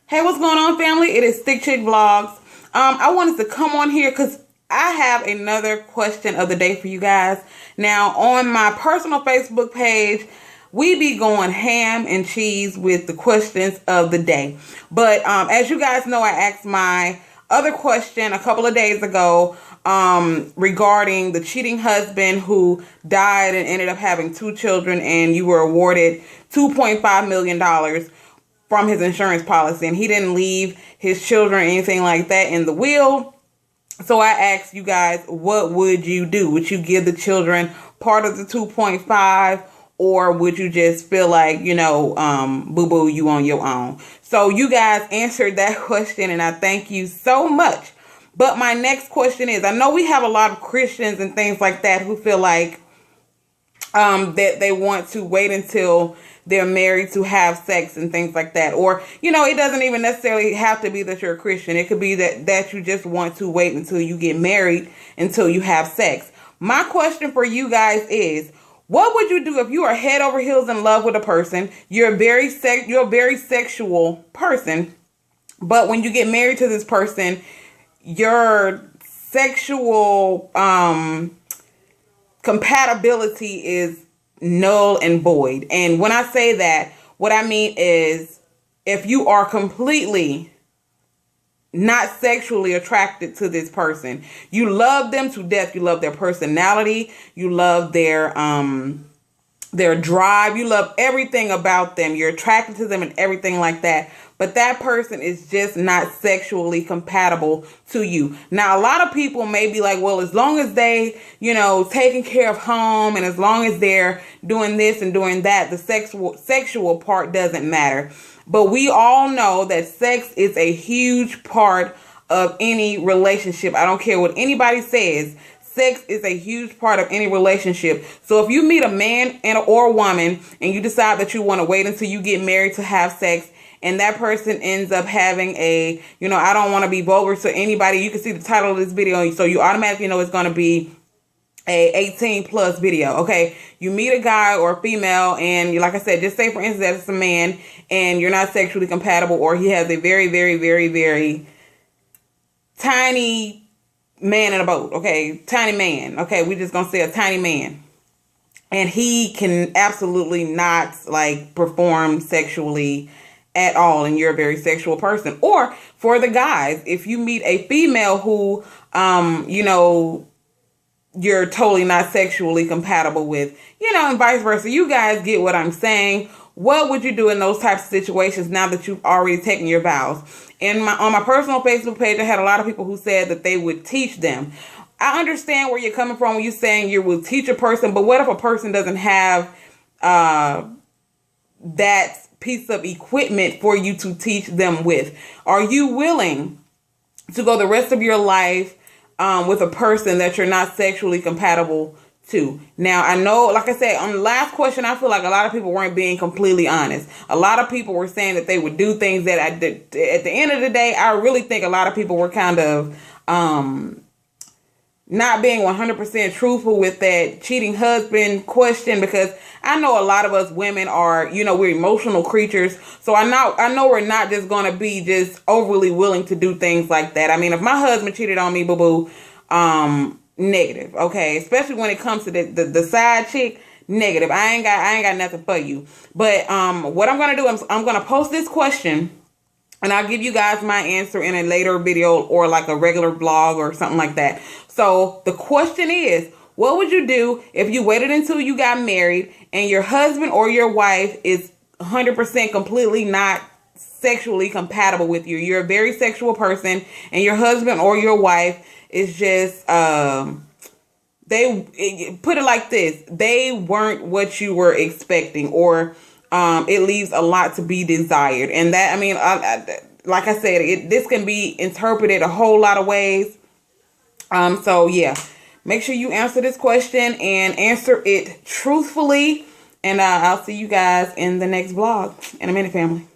Hey, what's going on, family? It is ThickChickVlogs. I wanted to come on here because I have another question of the day for you guys. Now, on my personal Facebook page, we be going ham and cheese with the questions of the day. But as you guys know, I asked my other question a couple of days ago regarding the cheating husband who died and ended up having 2 children, and you were awarded $2.5 million from his insurance policy, and he didn't leave his children or anything like that in the will. So I asked you guys, what would you do? Would you give the children part of the 2.5, or would you just feel like, boo-boo, you on your own? So you guys answered that question, and I thank you so much. But my next question is, I know we have a lot of Christians and things like that who feel like that they want to wait until they're married to have sex and things like that. Or, it doesn't even necessarily have to be that you're a Christian. It could be that you just want to wait until you get married, until you have sex. My question for you guys is, what would you do if you are head over heels in love with a person? You're a very sexual person, but when you get married to this person, your sexual compatibility is null and void. And when I say that, what I mean is, if you are completely not sexually attracted to this person, you love them to death, you love their personality, you love their drive, you love everything about them, you're attracted to them and everything like that, but that person is just not sexually compatible to you. Now, a lot of people may be like, well, as long as they, taking care of home, and as long as they're doing this and doing that, the sexual part doesn't matter. But we all know that sex is a huge part of any relationship. I don't care what anybody says. Sex is a huge part of any relationship. So if you meet a man or a woman and you decide that you want to wait until you get married to have sex, and that person ends up having I don't want to be vulgar to anybody. You can see the title of this video, so you automatically know it's going to be a 18 plus video. Okay, you meet a guy or a female, and like I said, just say for instance that it's a man and you're not sexually compatible, or he has a very, very, very, very tiny man in a boat. Okay, tiny man. Okay, we're just gonna say a tiny man, and he can absolutely not perform sexually at all, and you're a very sexual person. Or for the guys, if you meet a female who you're totally not sexually compatible with, and vice versa. You guys get what I'm saying. What would you do in those types of situations now that you've already taken your vows? On my personal Facebook page, I had a lot of people who said that they would teach them. I understand where you're coming from when you're saying you will teach a person, but what if a person doesn't have that piece of equipment for you to teach them with? Are you willing to go the rest of your life with a person that you're not sexually compatible to? Now, I know, like I said, on the last question, I feel like a lot of people weren't being completely honest. A lot of people were saying that they would do things that at the end of the day, I really think a lot of people were kind of not being 100% truthful with that cheating husband question, because I know a lot of us women are, we're emotional creatures. So I know we're not just going to be just overly willing to do things like that. I mean, if my husband cheated on me, boo-boo, negative. Okay. Especially when it comes to the side chick, negative. I ain't got nothing for you. But, what I'm going to do is I'm going to post this question, and I'll give you guys my answer in a later video, or like a regular vlog or something like that. So the question is, what would you do if you waited until you got married and your husband or your wife is 100% completely not sexually compatible with you? You're a very sexual person, and your husband or your wife is just, they put it like this, they weren't what you were expecting, or it leaves a lot to be desired. And that, I mean, like I said, this can be interpreted a whole lot of ways. So yeah, make sure you answer this question and answer it truthfully. And I'll see you guys in the next vlog in a minute, family.